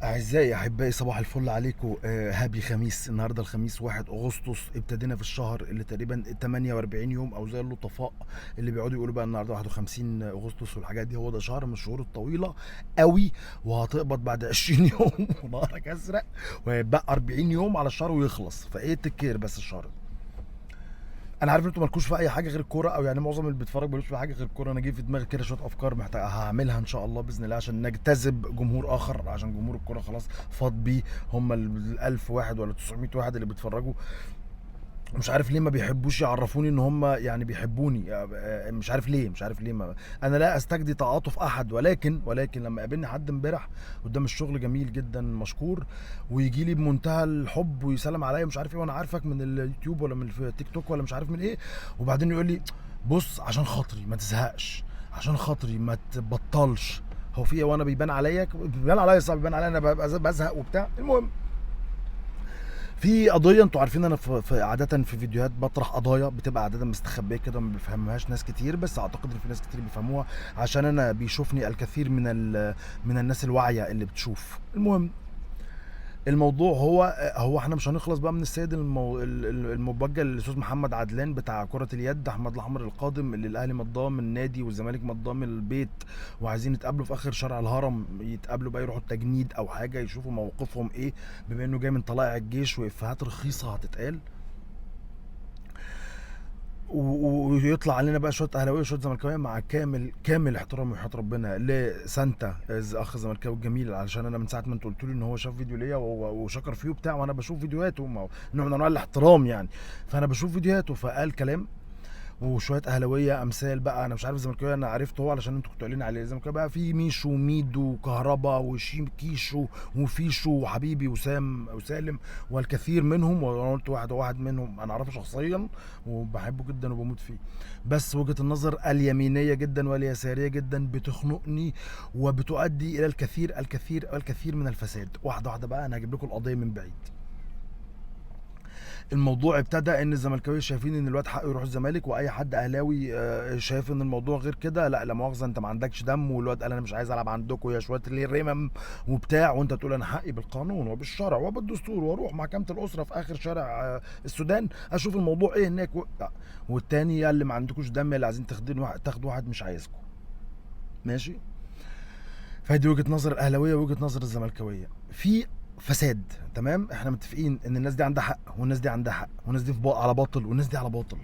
أعزائي أحبائي، صباح الفل عليكم. هابي خميس. النهاردة الخميس 1 أغسطس، ابتدينا في الشهر اللي تقريبا 48 يوم أو زي اللطفاء اللي بيقعدوا يقولوا بقى النهاردة 51 أغسطس والحاجات دي. هو ده شهر من الشهور الطويلة قوي، وهتقبض بعد 20 يوم ونهارك أزرق، وهيبقى 40 يوم على الشهر ويخلص. فإيه تكير بس الشهر ده. انا عارف ان انتوا مالكوش في اي حاجه غير الكوره، او يعني معظم اللي بيتفرج ملوش في حاجه غير الكوره. انا جه في دماغي كده شويه افكار محتاج هعملها ان شاء الله باذن الله عشان نجتذب جمهور اخر، عشان جمهور الكوره خلاص فاض بيه. هم ال 1000 واحد ولا 900 واحد اللي بيتفرجوا مش عارف ليه ما بيحبوش يعرفوني ان هم يعني بيحبوني. مش عارف ليه، مش عارف ليه. ما انا لا استجدي تعاطف احد، ولكن لما قابلني حد امبارح قدام الشغل جميل جدا مشكور، ويجي لي بمنتهى الحب ويسلم عليا مش عارف ايه، وانا عارفك من اليوتيوب ولا من التيك توك ولا مش عارف من ايه، وبعدين يقول لي بص عشان خاطري ما تزهقش، عشان خاطري ما تبطلش. هو في ايه وانا بيبان عليا؟ بيبان عليا صعب، بيبان عليا انا ببقى بزهق وبتاع. المهم، في قضيه انتوا عارفين انا عاده في فيديوهات بطرح قضايا بتبقى عاده مستخبيه كده ما بيفهمهاش ناس كتير، بس اعتقد ان في ناس كتير بيفهموها عشان انا بيشوفني الكثير من الناس الواعيه اللي بتشوف. المهم، الموضوع هو احنا مش هنخلص بقى من السيد المبجل الاستاذ محمد عدلان بتاع كرة اليد، احمد الاحمر القادم اللي الاهلي مضاه من النادي والزمالك مضاه من البيت، وعايزين يتقابلوا في اخر شارع الهرم، يتقابلوا بقى يروحوا التجنيد او حاجه يشوفوا موقفهم ايه، بما انه جاي من طلائع الجيش وافيهات رخيصه هتتقال. ويطلع علينا بقى شويه اهلاويه وشويه زملكاويه، مع كامل احترامي وحياه ربنا لسانتا اخ الزملكاوي الجميل، علشان انا من ساعه ما انت قلت لي ان هو شاف فيديو ليا وشكر فيه وبتاع، وانا بشوف فيديوهاته، نوع من انواع الاحترام يعني. فانا بشوف فيديوهاته، فقال كلام وشويه اهلاويه امثال بقى. انا مش عارف الزملكاويه، انا عرفته هو علشان انتوا كنتوا قايلين عليه. الزملكاويه بقى في ميشو وميدو وكهربا وشيم كيشو وفيشو وحبيبي وسام وسالم والكثير منهم، وانا قلت واحد منهم انا اعرفه شخصيا وبحبه جدا وبموت فيه. بس وجهه النظر اليمينيه جدا واليساريه جدا بتخنقني وبتؤدي الى الكثير من الفساد. واحده واحده بقى، انا هجيب لكم القضيه من بعيد. الموضوع ابتدى ان الزملكاويه شايفين ان الواد حقه يروح الزمالك، واي حد اهلاوي شايف ان الموضوع غير كده، لا مؤاخذه انت ما عندكش دم، والواد قال انا مش عايز العب عندكم يا شويه ليه رمم وبتاع، وانت تقول انا حقي بالقانون وبالشرع وبالدستور واروح محكمه الاسره في اخر شارع السودان اشوف الموضوع ايه هناك والتاني قال اللي ما عندكوش دم اللي عايزين تاخدوا واحد مش عايزكم. ماشي. فدي وجهه نظر الاهلاويه ووجهه نظر الزملكاويه في فساد. تمام، احنا متفقين ان الناس دي عندها حق والناس دي عندها حق والناس دي على باطل والناس دي على باطل.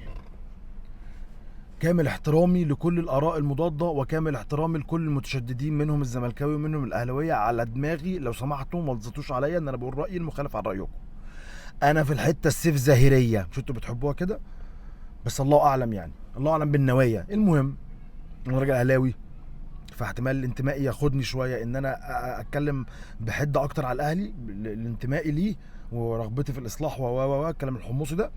كامل احترامي لكل الاراء المضاده، وكامل احترامي لكل المتشددين منهم الزملكاوي ومنهم الاهلاويه. على دماغي لو سمحتوا ما تزيطوش عليا ان انا بقول رايي المخالف عن رايكم. انا في الحته السيف زاهريه، مش انتوا بتحبوها كده؟ بس الله اعلم، يعني الله اعلم بالنوايا. المهم، انا راجل اهلاوي، فاحتمال انتمائي ياخدني شويه ان انا اتكلم بحده اكتر على الاهلي لانتمائي ليه ورغبتي في الاصلاح الكلام الحمصي ده.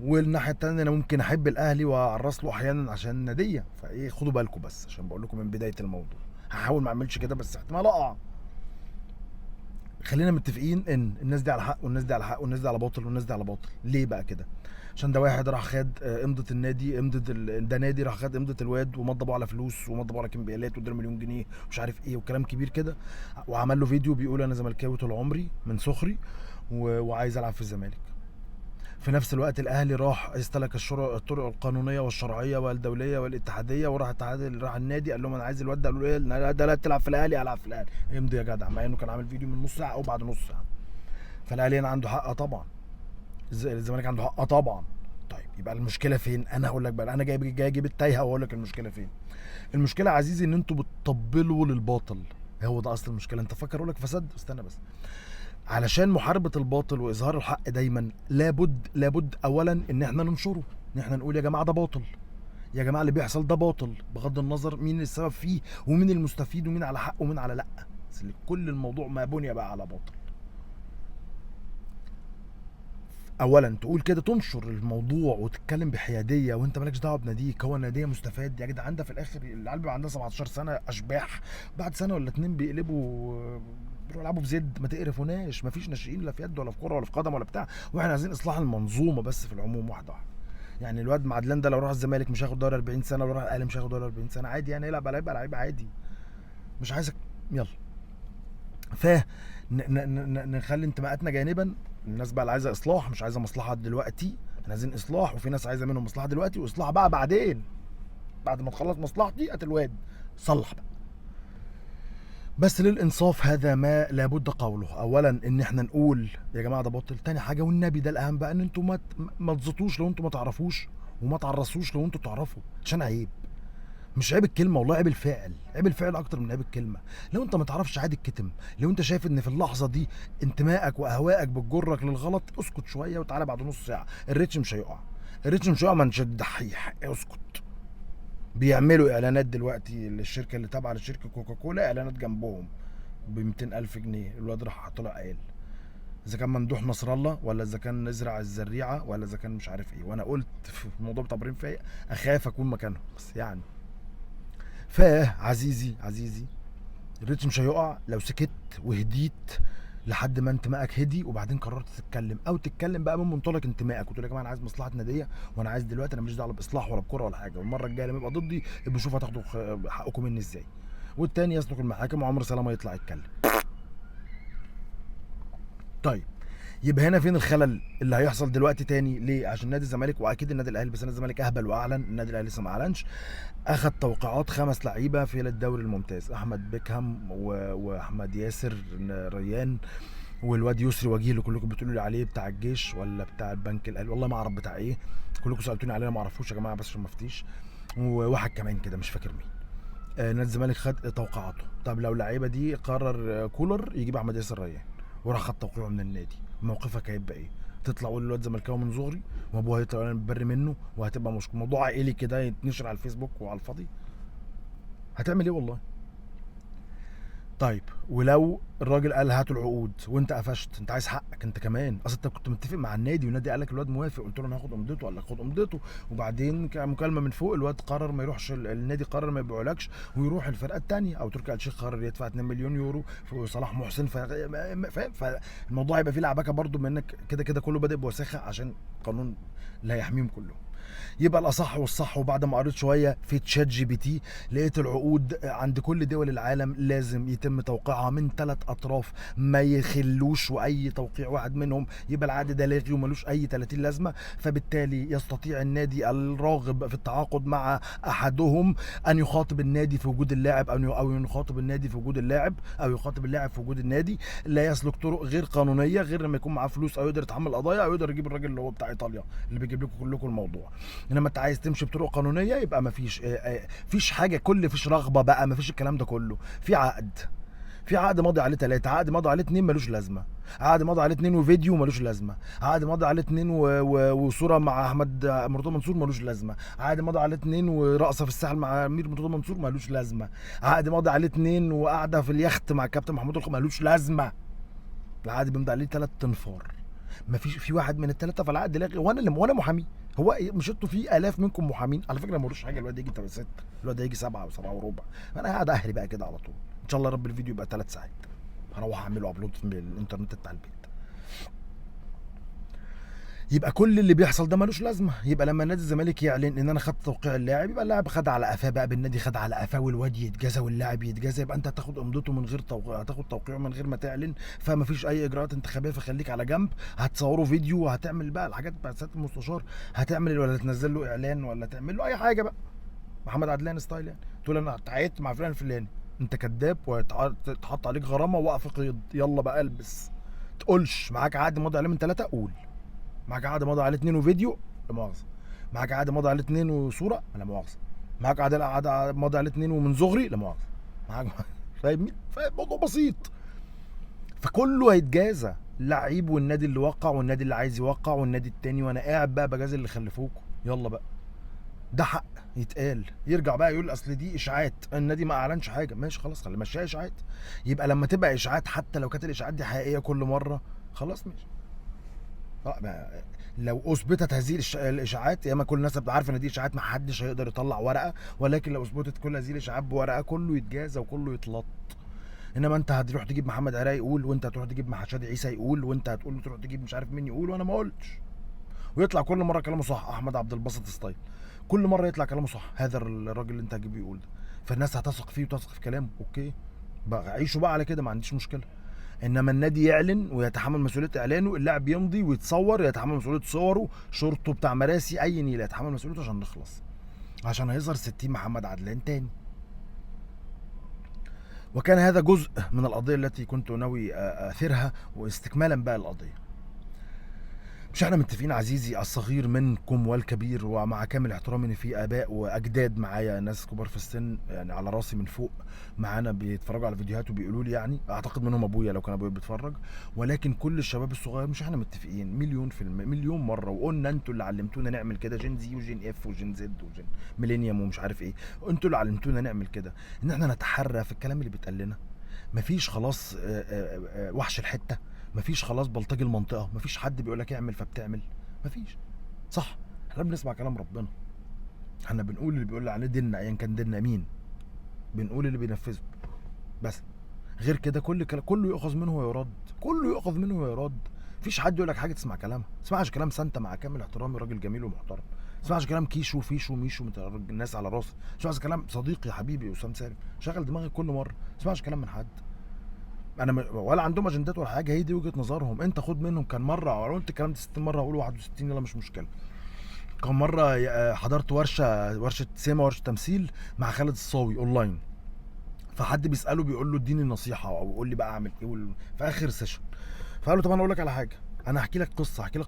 والناحيه التانيه انا ممكن احب الاهلي واعرس له احيانا عشان ناديه. فايه، خدوا بالكم بس عشان بقول لكم من بدايه الموضوع. هحاول ما اعملش كده بس احتمال اقع. خلينا متفقين ان الناس دي على حق والناس دي على حق والناس دي على باطل والناس دي على باطل. ليه بقى كده؟ عشان ده واحد راح خد امضه النادي، ده نادي راح خد امضه الواد ومضى ابوه على فلوس ومضى ابوه على كمبيالات واداله مليون جنيه ومش عارف ايه وكلام كبير كده، وعمل له فيديو بيقول انا زملكاوي طول عمري من صغري وعايز العب في الزمالك. في نفس الوقت الاهلي راح استلك الطرق القانونيه والشرعيه والدوليه والاتحاديه، وراح راح النادي قال لهم انا عايز الواد ده، قالوا له ايه ده لا تلعب في الاهلي، العب في الاهلي. امضي يا جدع، مع انه كان عامل فيديو من نص ساعه او بعد نص ساعه. فالاهلي هنا عنده حق طبعا، الزمالك عنده حق طبعا. طيب يبقى المشكله فين؟ انا هقول لك بقى، انا جاي اجيب التايهه واقول لك المشكله فين. المشكله يا عزيزي ان انتوا بتطبلوا للباطل. هو ده اصل المشكله. انت فاكر اقول لك فساد؟ استنى بس. علشان محاربه الباطل واظهار الحق دايما لابد اولا ان احنا ننشره، ان احنا نقول يا جماعه ده باطل، يا جماعه اللي بيحصل ده باطل، بغض النظر مين السبب فيه ومين المستفيد ومين على حق ومين على لا. بس كل الموضوع ما بني بقى على باطل. اولا تقول كده، تنشر الموضوع وتتكلم بحياديه وانت مالكش دعوه بناديك، هو ناديه مستفاد يا جدعان. ده في الاخر العيال بيبقى عندها 17 سنه اشباح، بعد سنه ولا اتنين بيقلبوا بيروحوا يلعبوا في زد. ما تقرفوناش، مفيش ناشئين لا في يد ولا في كوره ولا في قدم ولا بتاع، واحنا عايزين اصلاح المنظومه بس في العموم واحده واحده. يعني الواد معدلان ده لو راح الزمالك مش هياخد دوري 40 سنه، لو راح الاهلي مش هياخد دوري 40 سنه عادي، يعني يلعب لعيب عادي. مش عايزك. يلا. نخلي انتماءاتنا جانبا. الناس بقى اللي عايزه اصلاح مش عايزه مصلحه دلوقتي، احنا عايزين اصلاح، وفي ناس عايزه منهم مصلحه دلوقتي واصلاح بقى بعدين، بعد ما تخلص مصلحتي هات الواد صلح بقى. بس للانصاف هذا ما لابد قوله. اولا ان احنا نقول يا جماعه ده باطل، تاني حاجه والنبي ده الاهم بقى، ان انتوا ما تزطوش لو انتوا ما تعرفوش، وما تعرصوش لو انتوا تعرفوا، عشان عيب. مش عيب الكلمه والله، عيب الفعل، عيب الفعل اكتر من عيب الكلمه. لو انت ما تعرفش عادي الكتم، لو انت شايف ان في اللحظه دي انتمائك واهوائك بتجرك للغلط، اسكت شويه وتعالى بعد نص ساعه. الريتش مش هيقع، الريتش مش هيقع، ما انتش الدحيح، اسكت. بيعملوا اعلانات دلوقتي للشركه اللي تابعه لشركه كوكاكولا، اعلانات جنبهم ب 200,000 جنيه. الواد راح طلع قال اذا كان ممدوح نصر الله، ولا اذا كان نزرع الزريعه، ولا اذا كان مش عارف ايه. وانا قلت في الموضوع بتاع ابراهيم فايق اخاف اكون مكانهم، بس يعني عزيزي الريتم مش هيقع لو سكت وهديت لحد ما انتمائك هدي، وبعدين قررت تتكلم، او تتكلم بقى من منطلق انتمائك وتقول يا جماعه انا عايز مصلحه ناديه، وانا عايز دلوقتي، انا ماليش دعوه باصلاح ولا بكره ولا حاجه، والمره الجايه لما يبقى ضدي يبقى شوف هتاخدوا حقكم مني ازاي. والتاني يسلك المحاكم وعمرو سلامه يطلع يتكلم. طيب يبقى هنا فين الخلل اللي هيحصل دلوقتي تاني؟ ليه؟ عشان نادي الزمالك، واكيد النادي الاهلي، بس نادي الزمالك اهبل واعلن، النادي الاهلي لسه ما اعلنش، اخذ توقيعات 5 لعيبه في الدوري الممتاز، احمد بيكهام واحمد ياسر ريان، والواد يسري وجيه اللي كلكم بتقولوا لي عليه بتاع الجيش ولا بتاع البنك الاهلي، والله ما اعرف بتاع ايه، كلكم سالتوني عليه انا ما اعرفوش يا جماعه، بس عشان ما افتيش. وواحد كمان كده مش فاكر مين. نادي الزمالك خد توقيعاته. طب لو اللعيبه دي قرر كولر يجيب احمد ياسر ريان وراح خد توقيعه من النادي، موقفك هيبقى ايه؟ تطلع قول الواد زملكاوي من صغري وابوه هيطلع بر منه، وهتبقى مشكله، موضوع عائلي كده يتنشر على الفيسبوك وعلى الفاضي. هتعمل ايه والله؟ طيب ولو الراجل قال هاتوا العقود وانت قفشت، انت عايز حقك انت كمان، اصل انت كنت متفق مع النادي والنادي قال لك الواد موافق، قلت له انا هاخد امضته، قال لك خد امضته، وبعدين كان مكالمه من فوق الواد قرر ما يروحش، النادي قرر ما يبيعولكش ويروح الفرقه الثانيه، او تركي آل الشيخ قرر يدفع 2 مليون يورو في صلاح محسن، فاهم؟ فالموضوع هيبقى فيه لعبكه برده، منك كده كده كله بادئ بوساخه عشان قانون لا يحميهم كلهم. يبقى الاصح والصح، وبعد ما قريت شويه في تشات جي بي تي لقيت العقود عند كل دول العالم لازم يتم توقيعها من 3 اطراف ما يخلوش، واي توقيع واحد منهم يبقى العقد ده لاغي وملوش اي 30 لازمه. فبالتالي يستطيع النادي الراغب في التعاقد مع احدهم ان يخاطب النادي في وجود اللاعب، او يخاطب النادي في وجود اللاعب، او يخاطب اللاعب في وجود النادي. لا يسلك طرق غير قانونيه، غير لما يكون معاه فلوس او يقدر يتحمل قضايا، او يقدر يجيب الراجل اللي هو بتاع ايطاليا اللي بيجيب لكم كلكم الموضوع. انما انت عايز تمشي بطرق قانونيه يبقى مفيش حاجه، مفيش رغبه بقى، مفيش الكلام ده كله. في عقد، في عقد ماضي عليه 3، عقد ماضي عليه 2 ملوش لازمه، عقد ماضي عليه 2 وفيديو ملوش لازمه، عقد ماضي عليه 2 وصوره مع احمد مرتضى منصور ملوش لازمه، عقد ماضي عليه 2 ورقصه في الساحل مع امير مرتضى منصور ملوش لازمه، عقد ماضي عليه 2 وقعده في اليخت مع كابتن محمود ملوش لازمه. العقد بيمضي عليه 3 تنفار، مفيش في واحد من الثلاثه فالعقد لاغي. وانا محامي، هو مش انتوا في الاف منكم محامين على فكره، ما حاجه، الواد يجي 6، الواد هيجي 7 او 7 وربع، انا قاعد اهلي بقى كده على طول. ان شاء الله رب الفيديو يبقى 3 ساعات، هروح اعمله ابلود في الانترنت بتاع البيت. يبقى كل اللي بيحصل ده ملوش لازمه. يبقى لما نادي الزمالك يعلن ان انا خدت توقيع اللاعب، يبقى اللاعب خد على قفاه بقى، بالنادي خد على قفاه، والواد يتجازى واللاعب يتجازى، يبقى انت هتاخد امضته من غير هتاخد توقيعه من غير ما تعلن، فما فيش اي اجراءات انتخابيه، فخليك على جنب. هتصوروا فيديو وهتعمل بقى الحاجات بتاعت سياده المستشار، هتعمل ولا تنزل له اعلان ولا تعمل له اي حاجه بقى، محمد عدلان ستايل يعني، تقول انا اتعاقدت مع فلان الفلاني، انت كذاب وتحط عليك غرامه ووقف قيد، يلا بقى البس. تقولش معاك عقد ماضي عليه من 3، قول معاك عقد ماضي عليه 2 وفيديو، لا مؤاخذه، معاك عقد ماضي عليه 2 وصوره، لا مؤاخذه، معاك عقد ماضي عليه 2 ومن صغري، لا مؤاخذه، معاك فاهمني؟ فالموضوع بسيط، فكله هيتجازى، اللعيب والنادي اللي وقع والنادي اللي عايز يوقع والنادي التاني، وانا قاعد بقى بجازي اللي خلفوكوا، يلا بقى ده حق يتقال. يرجع بقى يقول اصل دي اشاعات، النادي ما اعلنش حاجه، ماشي خلاص خلي مشيها اشاعات. يبقى لما تبقى اشاعات، حتى لو كانت الاشاعات دي حقيقيه كل مره، خلاص ماشي. لو اثبتت هذه الاشاعات، يا اما كل الناس بتبقى عارفه ان دي اشاعات، ما حدش هيقدر يطلع ورقه، ولكن لو اثبتت كل هذه الاشاعات بورقه، كله يتجازى وكله يتلط. انما انت هتروح تجيب محمد عراقي يقول، وانت هتروح تجيب محشاد عيسى يقول، وانت هتقول له تروح تجيب مش عارف مين يقول، وانا ما قلتش، ويطلع كل مره كلامه صح. احمد عبد الباسط ستايل كل مره يطلع كلامه صح، هذا الراجل اللي انت هتجيبه يقول ده، فالناس هتثق فيه وتثق في كلامه، اوكي بقى عيشوا بقى على كده، ما عنديش مشكله. انما النادي يعلن ويتحمل مسؤوليه اعلانه، اللاعب يمضي ويتصور يتحمل مسؤوليه صوره، شورته بتاع مراسي اي نيله يتحمل مسؤوليته عشان نخلص، عشان هيظهر 60 محمد عدلان تاني. وكان هذا جزء من القضيه التي كنت ناوي اثيرها، واستكمالا بقى القضيه. مش احنا متفقين عزيزي الصغير منكم والكبير، ومع كامل احترامي ان في اباء واجداد معايا، ناس كبار في السن يعني على راسي من فوق معانا بيتفرجوا على فيديوهات وبيقولوا لي، يعني اعتقد منهم ابويا لو كان ابويا بيتفرج، ولكن كل الشباب الصغير مش احنا متفقين مليون في المية مليون مره، وقلنا انتوا اللي علمتونا نعمل كده، جين زي وجين اف وجين زد وجين ميلينيوم ومش عارف ايه، انتوا اللي علمتونا نعمل كده، ان احنا نتحرى في الكلام اللي بيتقال لنا. مفيش خلاص وحش الحته، مفيش خلاص بلطجي المنطقه، مفيش حد بيقول لك اعمل فبتعمل، مفيش. صح، احنا بنسمع كلام ربنا، احنا بنقول اللي بيقول عليه ديننا ايا كان ديننا مين، بنقول اللي بينفذه بس. غير كده كله يؤخذ منه ويرد، كله يؤخذ منه ويرد. مفيش حد يقول لك حاجه تسمع كلامها، ما تسمعش كلام سانتا مع كامل احترامي، راجل جميل ومحترم. ما تسمعش كلام كيشو وفيشو وميشو الناس على راسي، ما تسمعش كلام صديقي حبيبي اسام سالم، شغل دماغك كل مره، ما تسمعش كلام من حد. انا ولا عندهم اجندات ولا حاجه، هي دي وجهه نظرهم، انت خد منهم. كان مره ولو قلت الكلام ده 60 مره هقول 61 يلا مش مشكله. كان مره حضرت ورشه سيما، ورشه تمثيل مع خالد الصاوي اونلاين، فحد بيساله بيقول له اديني نصيحه او قول لي بقى اعمل ايه في اخر سيشن، فقال له طب انا اقول لك على حاجه، انا هحكي لك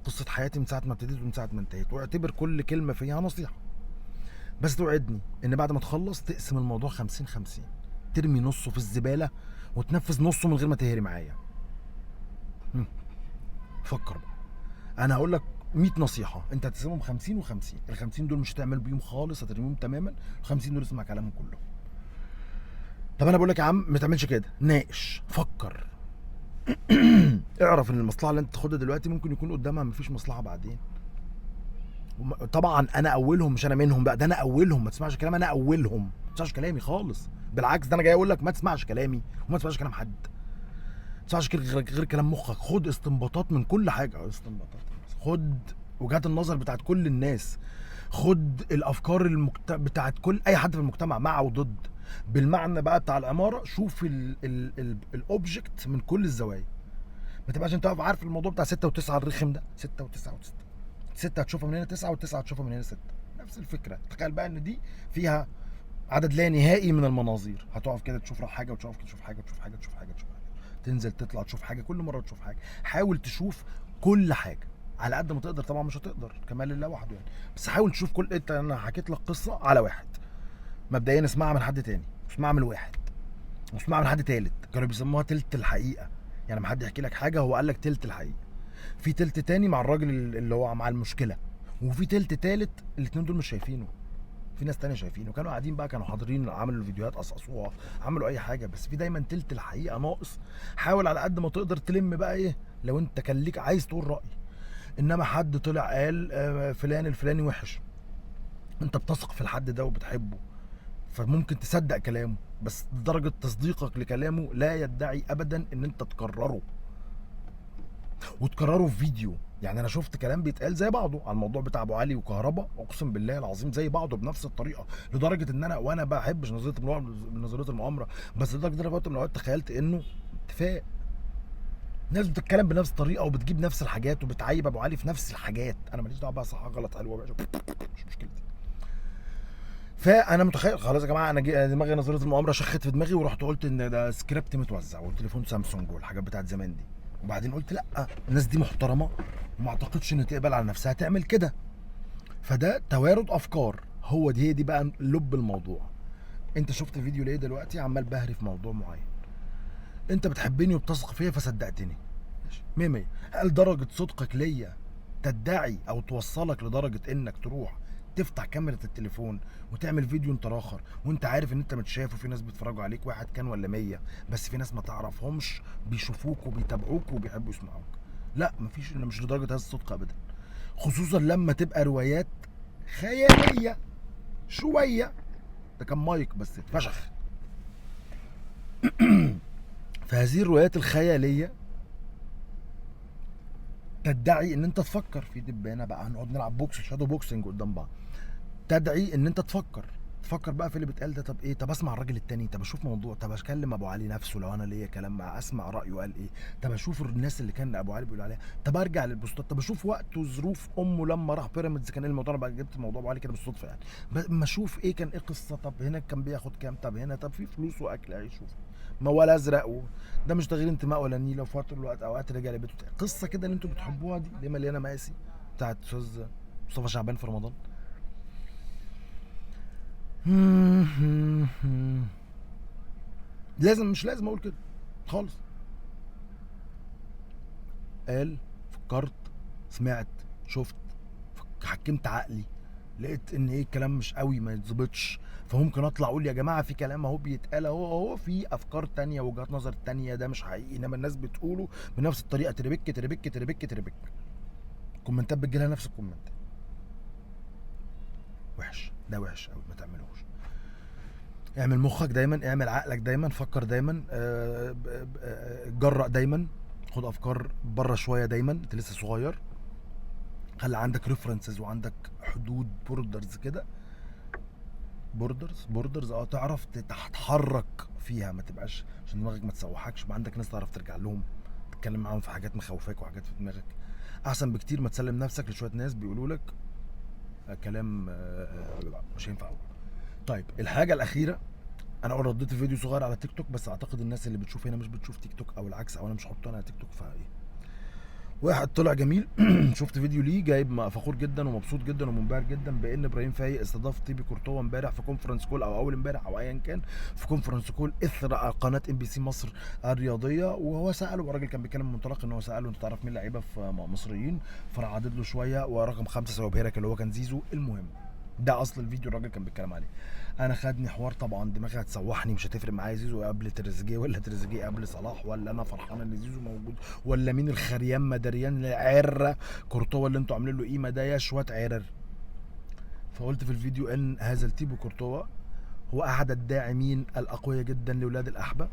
قصه حياتي من ساعه ما ابتديت ومن ساعه ما انتهيت، واعتبر كل كلمه فيها نصيحه، بس توعدني ان بعد ما تخلص تقسم الموضوع 50-50، ترمي نصه في الزباله وتنفذ نصه من غير ما تهري معايا. فكر بقى، انا هقول لك 100 نصيحه، انت هتقسمهم 50 و50، ال 50 دول مش هتعمل بيهم خالص، هترميهم تماما، ال 50 دول اسمع كلامهم كله. طب انا بقول لك يا عم ما تعملش كده، ناقش، فكر. اعرف ان المصلحه اللي انت تاخدها دلوقتي ممكن يكون قدامها مفيش مصلحه بعدين. طبعا انا اولهم، مش انا منهم بقى، ده انا اولهم، ما تسمعش كلام انا اولهم، ما تسمعش كلامي خالص، بالعكس ده انا جاي اقول لك ما تسمعش كلامي وما تسمعش كلام حد، ما تسمعش غير كلام مخك، خد استنباطات من كل حاجه، استنباطات، خد وجهات النظر بتاعت كل الناس، خد الافكار بتاعت كل اي حد في المجتمع مع وضد، بالمعنى بقى بتاع العماره، شوف الاوبجكت من كل الزوايا، ما تبقاش انت واقف عارف الموضوع بتاع 6 و9 الرخم ده، 6 و9 و6، 6 هتشوفها من هنا 9 و9 هتشوفها من هنا 6، نفس الفكره. تخيل بقى ان دي فيها عدد لا نهائي من المناظير، هتقف كده تشوف حاجه وتشوف كده تشوف حاجه تشوف حاجه تشوف حاجه تشوف حاجه، تنزل تطلع تشوف حاجه، كل مره تشوف حاجه، حاول تشوف كل حاجه على قد ما تقدر، طبعا مش هتقدر كمال لله وحده يعني، بس حاول تشوف كل، انت انا حكيت لك قصه على واحد، مبدئيا اسمعها من حد تاني، اسمعها من واحد، واسمعها من حد تالت، كانوا بيسموها تلت الحقيقه، يعني لما حد يحكي لك حاجه هو قال لك تلت الحقيقه، في تلت تاني مع الراجل اللي هو مع المشكله، وفي تلت تالت الاتنين دول مش شايفينه، في ناس تانية شايفينه، كانوا قاعدين بقى، كانوا حاضرين، عملوا الفيديوهات قصقصوها، عملوا اي حاجه، بس في دايما تلت الحقيقه ناقص، حاول على قد ما تقدر تلم بقى ايه، لو انت كان ليك عايز تقول راي، انما حد طلع قال فلان الفلاني وحش، انت بتثق في الحد ده وبتحبه، فممكن تصدق كلامه، بس درجه تصديقك لكلامه لا يدعي ابدا ان انت تكرره وتكرره في فيديو. يعني انا شفت كلام بيتقال زي بعضه على الموضوع بتاع ابو علي وكهربا، اقسم بالله العظيم زي بعضه بنفس الطريقه، لدرجه ان وانا بحبش نظريه المؤامره، بس لدرجه ان انا في وقت من الاوقات تخيلت انه اتفاق، ناس بتتكلم بنفس الطريقه وبتجيب نفس الحاجات وبتعيب ابو علي في نفس الحاجات، انا ماليش دعوه بقى صح غلط حلوه مش مشكلتي. فانا متخيل خلاص يا جماعه، انا دماغي نظريه المؤامره شخت في دماغي، ورحت قلت ان ده سكريبت متوزع والتليفون سامسونج والحاجات بتاعت زمان دي، وبعدين قلت لا، الناس دي محترمه وما اعتقدش ان تقبل على نفسها تعمل كده، فده توارد افكار، هي دي بقى لب الموضوع. انت شفت فيديو ليه دلوقتي عمال بهري في موضوع معين، انت بتحبني وبتثق فيا فصدقتني، ماشي 100. هل درجه صدقك ليا تدعي او توصلك لدرجه انك تروح تفتح كاميرا التليفون وتعمل فيديو انت اخر وانت عارف ان انت متشاف وفي ناس بيتفرجوا عليك، واحد كان ولا 100، بس في ناس ما تعرفهمش بيشوفوك وبيتابعوك وبيحبوا يسمعوك؟ لا، مفيش، مش لدرجه هذا الصدق ابدا، خصوصا لما تبقى روايات خياليه شويه، ده كان مايك بس اتفشخ. فهذه الروايات الخياليه تدعي ان انت تفكر في دبانه بقى، هنقعد نلعب بوكس شادو بوكسنج قدام بعض، تدعي ان انت تفكر، تفكر بقى في اللي بيتقال ده. طب ايه، طب اسمع الراجل التاني، طب اشوف موضوع، طب اكلم ابو علي نفسه لو انا ليا كلام معاه، اسمع رايه قال ايه، طب اشوف الناس اللي كان ابو علي بيقول عليها، طب ارجع للبوستات، طب اشوف وقت وظروف امه لما راح بيراميدز كان ايه الموضوع. انا بقى جبت موضوع ابو علي كده بالصدفه يعني، ما اشوف ايه كان ايه قصه، طب هنا كان بياخد كام، طب هنا طب في فلوس واكل عيش موال ازرق ده مش تغيير انتماء ولا نيله، وفي وقت الوقت اوقات رجع لبيته قصه كده اللي انتوا بتحبوها دي اللي مليانه مقاسي بتاعت استاذ مصطفى شعبان في رمضان. لازم مش لازم اقول كده خالص. قال، فكرت، سمعت، شفت، حكمت عقلي، لقيت ان ايه الكلام مش قوي ما يتظبطش، فممكن اطلع اقول يا جماعه في كلام اهو بيتقال اهو في افكار تانية وجهات نظر تانية ده مش حقيقي، انما الناس بتقوله بنفس الطريقه، تربك تربك تربك تربك. كومنتات بتجيلها نفس الكومنت. وحش، ده وحش قوي، ما تعملوش. اعمل مخك دايما، اعمل عقلك دايما، فكر دايما، جرأ دايما، خد افكار بره شويه دايما، انت لسه صغير، خلي عندك ريفرنسز وعندك حدود بوردرز كده، بوردرز تعرف تتحرك فيها، ما تبقاش عشان دماغك ما تسوحكش، يبقى عندك ناس تعرف ترجع لهم تتكلم معاهم في حاجات مخوفاك وحاجات في دماغك، احسن بكتير ما تسلم نفسك لشويه ناس بيقولوا لك كلام مش هينفع. طيب الحاجه الاخيره، انا رديت فيديو صغير على تيك توك، بس اعتقد الناس اللي بتشوف هنا مش بتشوف تيك توك او العكس، او انا مش هحطه انا على تيك توك فايه. واحد طلع جميل شفت فيديو ليه جايب فخور جدا ومبسوط جدا ومنبهر جدا بان ابراهيم فايق استضاف تيبي كورتوا امبارح في كونفرنس كول، او اول امبارح او ايا كان، في كونفرنس كول اثر قناه ام بي سي مصر الرياضيه، وهو ساله، والراجل كان بيتكلم من منطلق ان هو ساله انت تعرف مين لعيبه في مصريين، فراح عدد له شويه، ورقم 5 سبب هيرك اللي هو كان زيزو. المهم ده اصل الفيديو الراجل كان بيتكلم عليه. انا خدني حوار طبعا، دماغي هتسوحني، مش هتفرق معايا زيزو قبل تريزيجيه ولا تريزيجيه قبل صلاح، ولا انا فرحان ان زيزو موجود، ولا مين الخريان مدريان عره كورتوا اللي انتوا عاملين له قيمه ده يا شويه عرر. فقلت في الفيديو ان هذا التيبو كورتوا هو احد الداعمين الاقوياء جدا لاولاد الاحبه،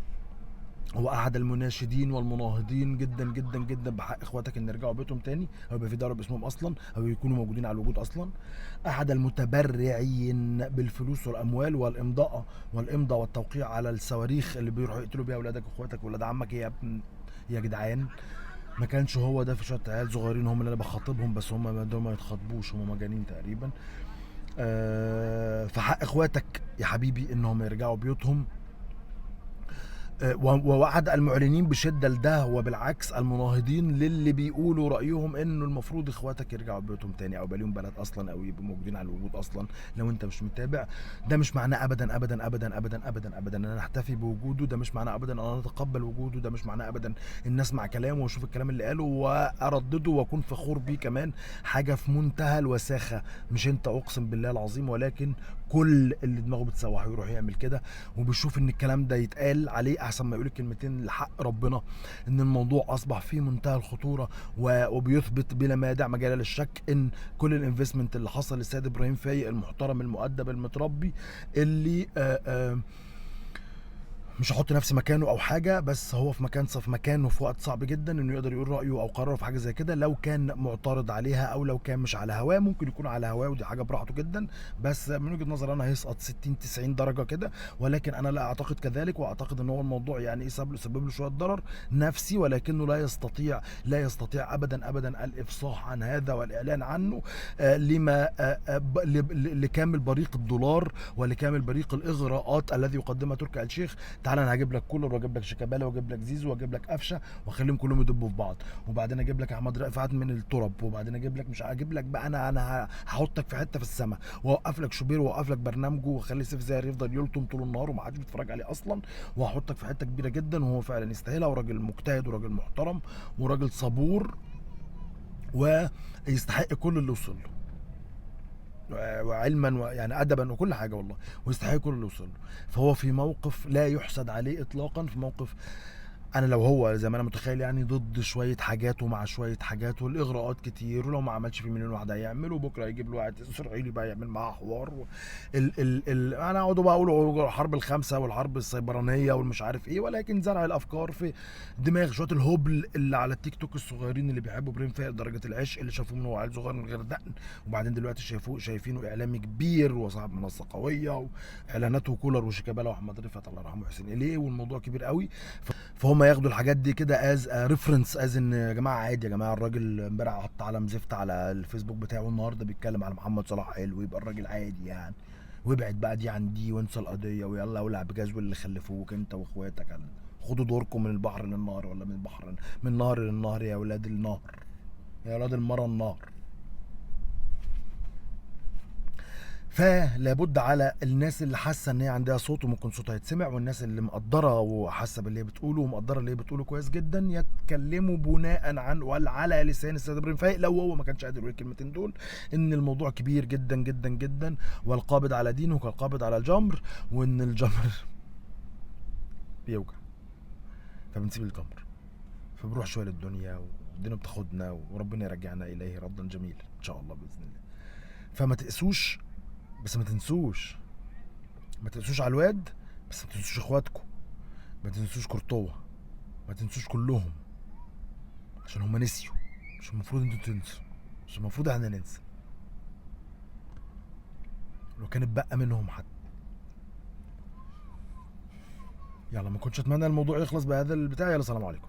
هو احد المناشدين والمناهضين جدا جدا جدا بحق اخواتك ان يرجعوا بيتهم تاني، او يبقى في دوله باسمهم اصلا، او يكونوا موجودين على الوجود اصلا. احد المتبرعين بالفلوس والاموال والامضاء والتوقيع على الصواريخ اللي بيروحوا يقتلوا بيها اولادك واخواتك واولاد عمك يا ابن يا جدعان. ما كانش هو ده، في شويه عيال صغيرين هم اللي انا بخاطبهم، بس هم دول ما يتخاطبوش، هم مجانين تقريبا. فحق اخواتك يا حبيبي انهم يرجعوا بيوتهم. ووعد المعلنين بشده لده، وبالعكس المناهضين للي بيقولوا رايهم انه المفروض اخواتك يرجعوا بيوتهم تاني، او يبقى ليهم بلد اصلا، او يبقوا موجودين على الوجود اصلا. لو انت مش متابع، ده مش معناه ابدا ابدا ابدا ابدا ابدا ابدا ان انا احتفي بوجوده، ده مش معناه ابدا ان انا اتقبل وجوده، ده مش معناه ابدا ان اسمع كلامه واشوف الكلام اللي قاله واردده واكون فخور بيه كمان. حاجه في منتهى الوساخه، مش انت اقسم بالله العظيم، ولكن كل اللي دماغه بتسوح ويروح يعمل كده، وبيشوف ان الكلام ده يتقال عليه احسن ما يقول الكلمتين لحق ربنا، ان الموضوع اصبح في منتهى الخطوره، وبيثبت بلا ما يدع مجال للشك ان كل الانفستمنت اللي حصل للسيد ابراهيم فايق المحترم المؤدب المتربي، اللي مش هحط نفسي مكانه او حاجه، بس هو في مكانه في وقت صعب جدا انه يقدر يقول رايه او قراره في حاجه زي كده. لو كان معترض عليها او لو كان مش على هواه، ممكن يكون على هواه ودي حاجه براحته جدا، بس من وجهه نظري انا هيسقط 60 90 درجه كده، ولكن انا لا اعتقد كذلك، واعتقد ان هو الموضوع يعني سبب له شويه ضرر نفسي، ولكنه لا يستطيع ابدا ابدا الافصاح عن هذا والاعلان عنه لما لكامل بريق الدولار ولكامل بريق الاغراءات الذي يقدمها تركي آل الشيخ. تعالى انا هجيب لك كولر، واجيب لك شيكابالا، واجيب لك زيزو، واجيب لك قفشه، واخليهم كلهم يدبوا في بعض، وبعدين اجيب لك احمد رفعت من التراب، وبعدين اجيب لك، مش هجيب لك بقى، انا هحطك في حته في السماء، واوقف لك شوبير، واوقف لك برنامجه، واخلي سيف زاهر يفضل يلطم طول النهار ومحدش بيتفرج عليه اصلا، وهحطك في حته كبيره جدا، وهو فعلا يستاهلها، وراجل مجتهد وراجل محترم وراجل صبور ويستحق كل اللي وصل له، وعلما يعني ادبا وكل حاجه والله، ويستحق كل اللي وصل له. فهو في موقف لا يحسد عليه اطلاقا، في موقف انا لو هو زي ما انا متخيل يعني ضد شويه حاجات ومع شويه حاجات، والاغراءات كتير، ولو ما عملش في مليون واحد هيعمل، وبكره يجيب له واحد اسرائيلي بقى يعمل معاه حوار انا اقعدوا بقى اقولوا الحرب الخامسه والحرب السيبرانيه والمش عارف ايه، ولكن زرع الافكار في دماغ شويه الهبل اللي على التيك توك الصغيرين اللي بيحبوا ابراهيم فايق درجه العشق، اللي شافوه من هو عيل صغير من غير دقن، وبعدين دلوقتي شايفينه اعلامي كبير وصاحب منصه قويه، واعلاناته كولر وشيكابالا واحمد رفعت الله يرحمه حسين اليه، والموضوع كبير قوي. فهم ياخدوا الحاجات دي كده از ريفرنس، از ان يا جماعه عادي، يا جماعه الراجل امبارح حط علم زفت على الفيسبوك بتاعه، النهارده بيتكلم على محمد صلاح حلو، يبقى الراجل عادي يعني، وابعد بقى دي عن دي وانسى القضيه، ويلا ولع بجزو اللي خلفوك انت واخواتك خدوا دوركم من البحر للنهر، ولا من البحر من النهر للنهر يا ولاد النهر، يا ولاد المرة النهر. فلابد على الناس اللي حاسه ان هي عندها صوت وممكن صوتها يتسمع، والناس اللي مقدره وحاسه باللي هي بتقوله ومقدره اللي هي بتقوله كويس جدا، يتكلموا بناء عن وعلى لسان السيد ابراهيم فايق، لو هو ما كانش قادر يقول الكلمتين دول، ان الموضوع كبير جدا جدا جدا، والقابض على دينه كالقابض على الجمر، وان الجمر بيوجع، فبنسيب الجمر، فبنروح شويه للدنيا، والدنيا بتاخدنا، وربنا يرجعنا اليه ردا جميلا ان شاء الله باذن الله. فما تقسوش، بس ما تنسوش، ما تنسوش على الواد، بس ما تنسوش اخواتكم، ما تنسوش كورتوا، ما تنسوش كلهم، عشان هما نسيوا، مش المفروض انتوا تنسوا، مش المفروض احنا ننسى، لو كان اتبقى منهم حد. يلا ما كنتش اتمنى الموضوع يخلص بهذا البتاع، يلا سلام عليكم.